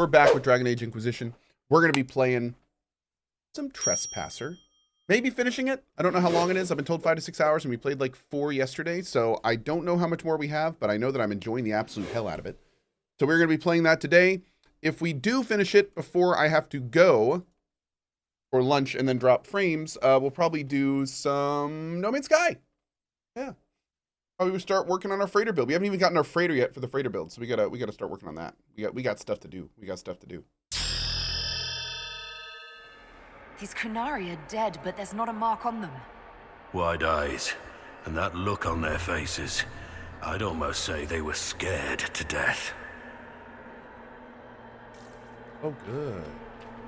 We're back with Dragon Age Inquisition. We're going to be playing some Trespasser. Maybe finishing it. I don't know how long it is. I've been told 5 to 6 hours, and we played like 4 yesterday, so I don't know how much more we have, but I know that I'm enjoying the absolute hell out of it. So we're going to be playing that today. If we do finish it before I have to go for lunch and then drop frames, we'll probably do some No Man's Sky. Yeah. Probably we start working on our freighter build. We haven't even gotten our freighter yet for the freighter build, so we gotta start working on that. We got stuff to do. We got stuff to do. These Kunari are dead, but there's not a mark on them. Wide eyes, and that look on their faces. I'd almost say they were scared to death. Oh, good.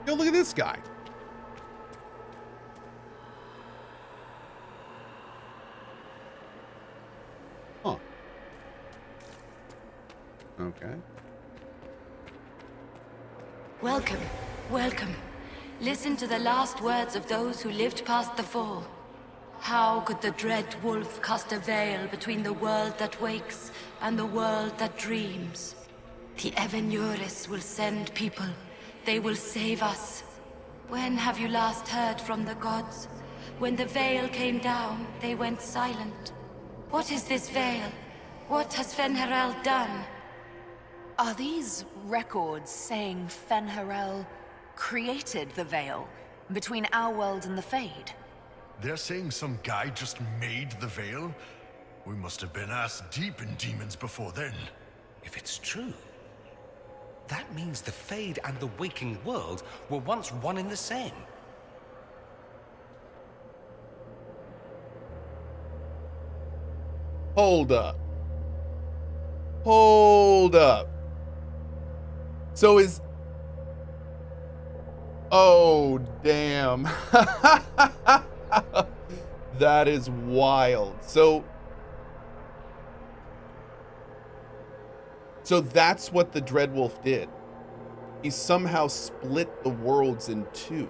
Yo, look at this guy. Huh. Okay. Welcome, welcome. Listen to the last words of those who lived past the fall. How could the dread wolf cast a veil between the world that wakes and the world that dreams? The Evenuris will send people. They will save us. When have you last heard from the gods? When the veil came down, they went silent. What is this veil? What has Fen'Harel done? Are these records saying Fen'Harel created the veil between our world and the Fade? They're saying some guy just made the veil? We must have been ass deep in demons before then. If it's true, that means the Fade and the waking world were once one and the same. Hold up. Hold up. So is... Oh, damn. That is wild. So that's what the Dreadwolf did. He somehow split the worlds in two.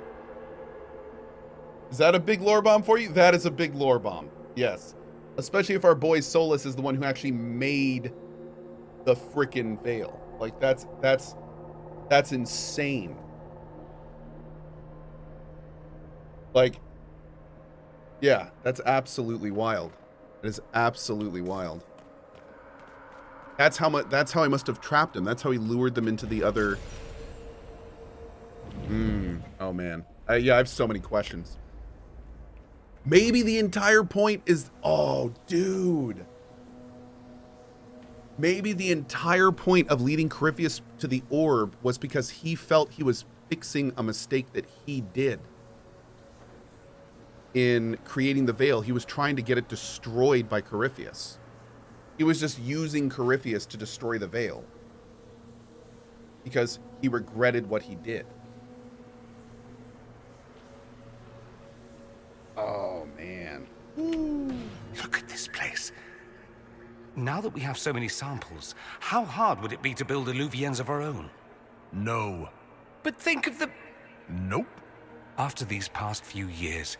Is that a big lore bomb for you? That is a big lore bomb. Yes. Especially if our boy Solus is the one who actually made the frickin' veil. Like that's insane. Like, yeah, that's absolutely wild. It is absolutely wild. That's how he must have trapped him. That's how he lured them into the other. Oh man. Yeah, I have so many questions. Maybe the entire point is, oh dude. Maybe the entire point of leading Corypheus to the orb was because he felt he was fixing a mistake that he did. In creating the veil, he was trying to get it destroyed by Corypheus. He was just using Corypheus to destroy the veil. Because he regretted what he did. Oh, man. Look at this place. Now that we have so many samples, how hard would it be to build Illuviens of our own? No. But think of the... Nope. After these past few years,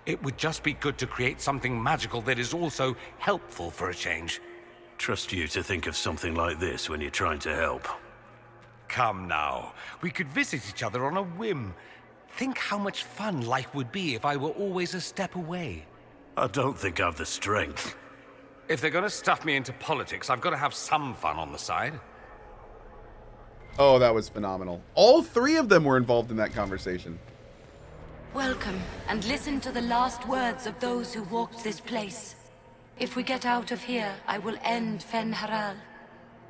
it would just be good to create something magical that is also helpful for a change. Trust you to think of something like this when you're trying to help. Come now, we could visit each other on a whim. Think how much fun life would be if I were always a step away. I don't think I've the strength. If they're gonna stuff me into politics, I've got to have some fun on the side. Oh, that was phenomenal. All 3 of them were involved in that conversation. Welcome, and listen to the last words of those who walked this place. If we get out of here, I will end Fen'Harel.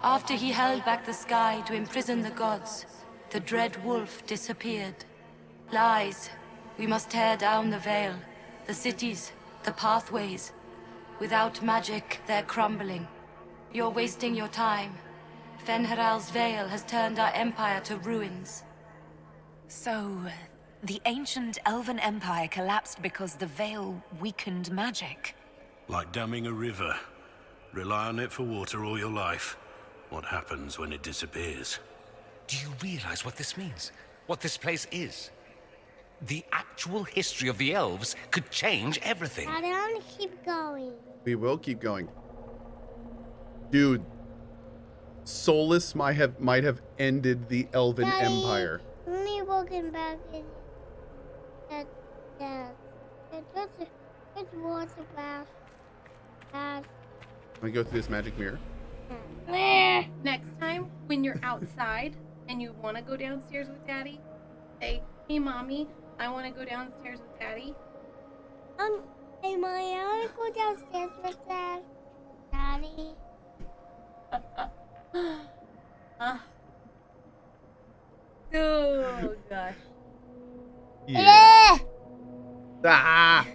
After he held back the sky to imprison the gods, the dread wolf disappeared. Lies. We must tear down the veil, the cities, the pathways. Without magic, they're crumbling. You're wasting your time. Fen'Harel's veil has turned our empire to ruins. So, the ancient Elven Empire collapsed because the veil weakened magic. Like damming a river. Rely on it for water all your life. What happens when it disappears? Do you realize what this means? What this place is? The actual history of the elves could change everything. I want to keep going. We will keep going. Dude, Solus might have ended the Elven Empire. Let me walking back in that. It's water bath. Let me go through this magic mirror. Next time, when you're outside and you want to go downstairs with Daddy, say, "Hey, Mommy, I want to go downstairs with Daddy." Hey, Mommy, I want to go downstairs with Daddy. Oh, gosh. Yeah. Ah.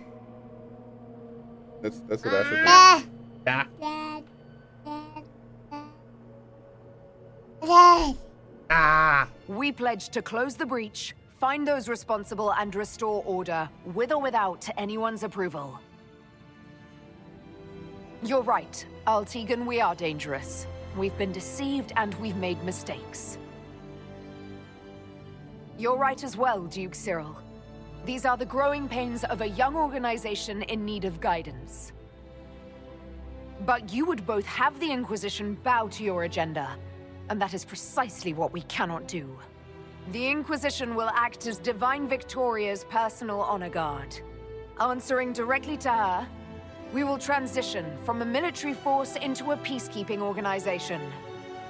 That's what Ash would think. Ah. Dad. Ah. We pledge to close the breach, find those responsible, and restore order, with or without anyone's approval. You're right, Altegan, we are dangerous. We've been deceived and we've made mistakes. You're right as well, Duke Cyril. These are the growing pains of a young organization in need of guidance. But you would both have the Inquisition bow to your agenda, and that is precisely what we cannot do. The Inquisition will act as Divine Victoria's personal honor guard. Answering directly to her, we will transition from a military force into a peacekeeping organization.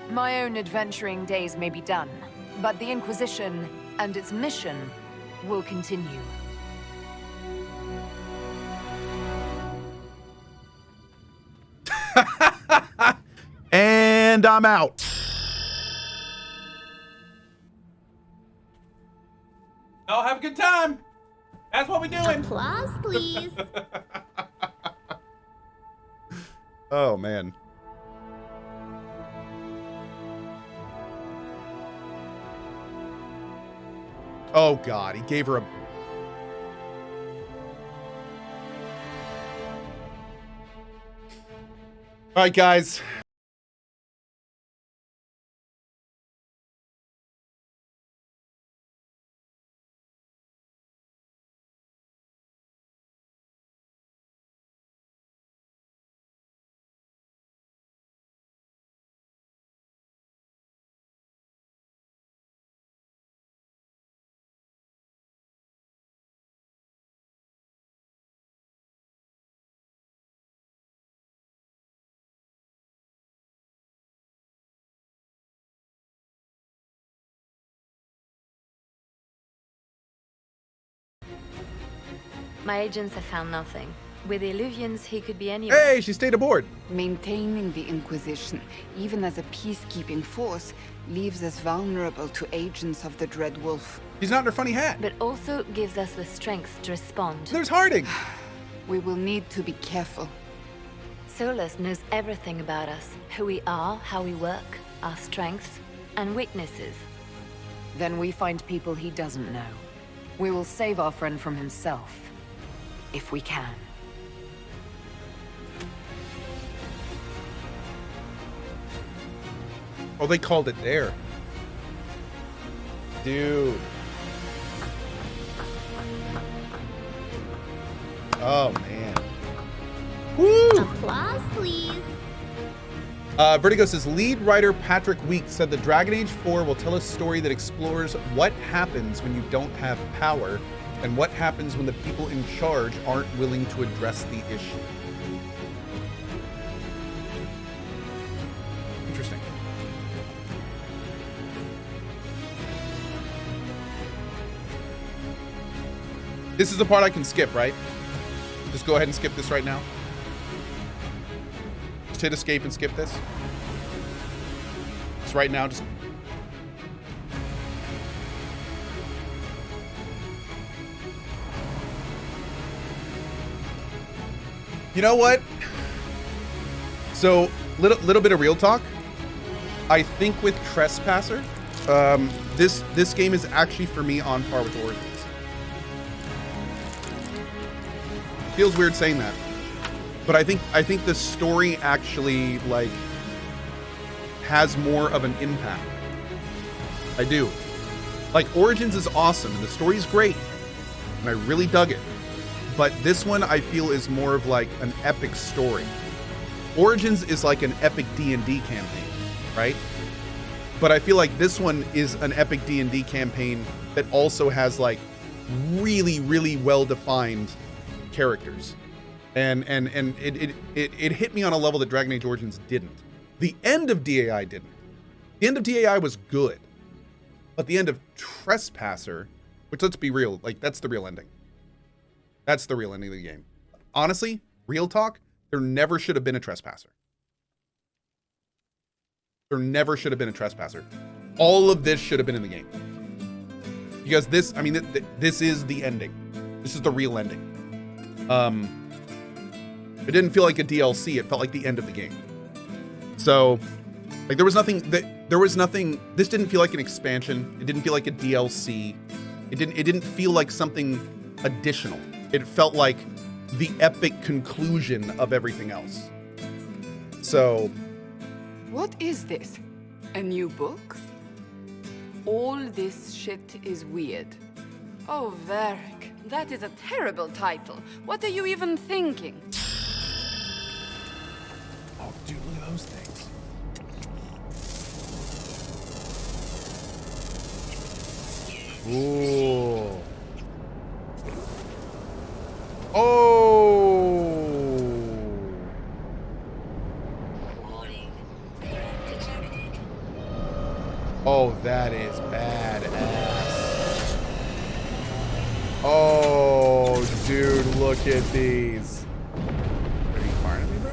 My own adventuring days may be done, but the Inquisition and its mission will continue. And I'm out. Y'all have a good time. That's what we're doing. Applause, please. Oh, man. Oh, God. He gave her a... All right, guys. My agents have found nothing. With the Illuvians, he could be anywhere. Hey, she stayed aboard. Maintaining the Inquisition, even as a peacekeeping force, leaves us vulnerable to agents of the Dread Wolf. She's not in her funny hat. But also gives us the strength to respond. There's Harding. We will need to be careful. Solus knows everything about us. Who we are, how we work, our strengths and weaknesses. Then we find people he doesn't know. We will save our friend from himself. If we can. Oh, they called it there. Dude. Oh, man. Woo! Applause, please. Vertigo says, lead writer Patrick Weeks said that Dragon Age 4 will tell a story that explores what happens when you don't have power and what happens when the people in charge aren't willing to address the issue. Interesting. This is the part I can skip, right? Just go ahead and skip this right now. Just hit escape and skip this. Just right now, just... You know what? So, little bit of real talk. I think with Trespasser, this game is actually for me on par with Origins. Feels weird saying that, but I think the story actually like has more of an impact. I do. Like Origins is awesome and the story is great, and I really dug it. But this one I feel is more of like an epic story. Origins is like an epic D&D campaign, right? but I feel like this one is an epic D&D campaign that also has like really, really well-defined characters. And it hit me on a level that Dragon Age Origins didn't. The end of DAI didn't. The end of DAI was good. But the end of Trespasser, which, let's be real, like, that's the real ending. That's the real ending of the game. Honestly, real talk, there never should have been a Trespasser. There never should have been a Trespasser. All of this should have been in the game. Because this, I mean, this is the ending. This is the real ending. It didn't feel like a DLC. It felt like the end of the game. So, like, there was nothing, this didn't feel like an expansion. It didn't feel like a DLC. It didn't feel like something additional. It felt like the epic conclusion of everything else. So. What is this? A new book? All this shit is weird. Oh, Varric, that is a terrible title. What are you even thinking? Oh, dude, look at those things. Ooh. Oh. Oh, that is badass. Oh, dude, look at these. Are you firing at me, bro?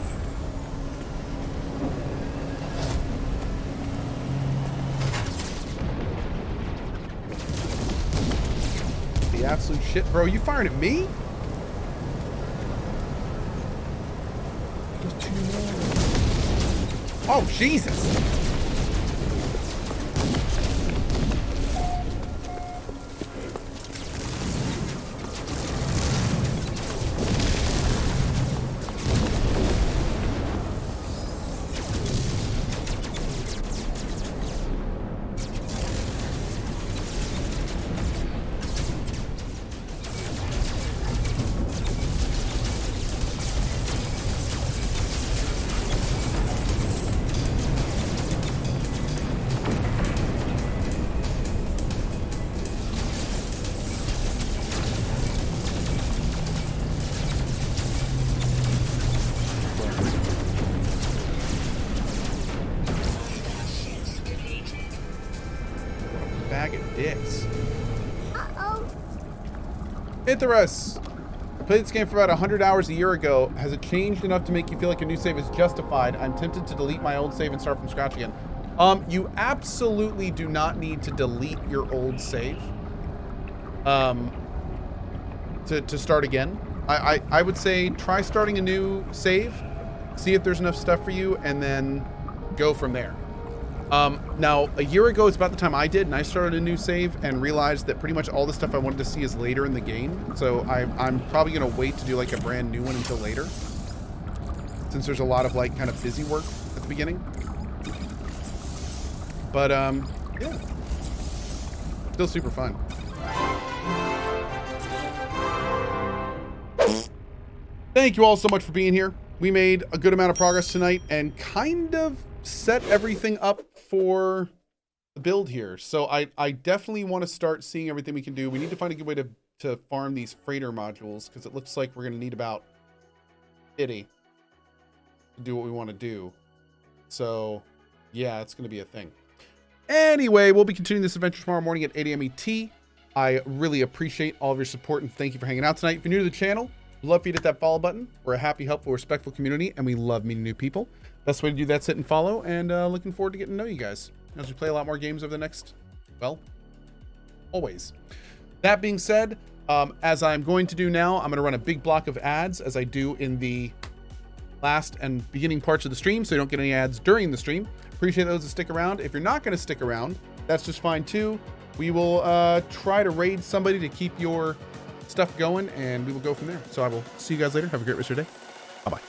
The absolute shit. Bro, you firing at me? There's 2 more. Oh, Jesus. Ithras! I played this game for about 100 hours a year ago. Has it changed enough to make you feel like a new save is justified? I'm tempted to delete my old save and start from scratch again. You absolutely do not need to delete your old save to start again. I would say try starting a new save, see if there's enough stuff for you, and then go from there. Now, a year ago is about the time I did, and I started a new save and realized that pretty much all the stuff I wanted to see is later in the game. So I'm probably going to wait to do like a brand new one until later, since there's a lot of like kind of busy work at the beginning. But yeah, still super fun. Thank you all so much for being here. We made a good amount of progress tonight and kind of set everything up for the build here. So I definitely want to start seeing everything we can do. We need to find a good way to farm these freighter modules, because it looks like we're going to need about 50 to do what we want to do. So yeah, it's going to be a thing. Anyway, we'll be continuing this adventure tomorrow morning at 8 a.m. ET. I really appreciate all of your support and thank you for hanging out tonight. If you're new to the channel, we'd love for you to hit that follow button. We're a happy, helpful, respectful community, and we love meeting new people. Best way to do that's hit and follow, and looking forward to getting to know you guys as we play a lot more games over the next, well, always. That being said, as I'm going to do now, I'm going to run a big block of ads as I do in the last and beginning parts of the stream, so you don't get any ads during the stream. Appreciate those that stick around. If you're not going to stick around, that's just fine too. We will try to raid somebody to keep your stuff going, and we will go from there. So I will see you guys later. Have a great rest of your day. Bye-bye.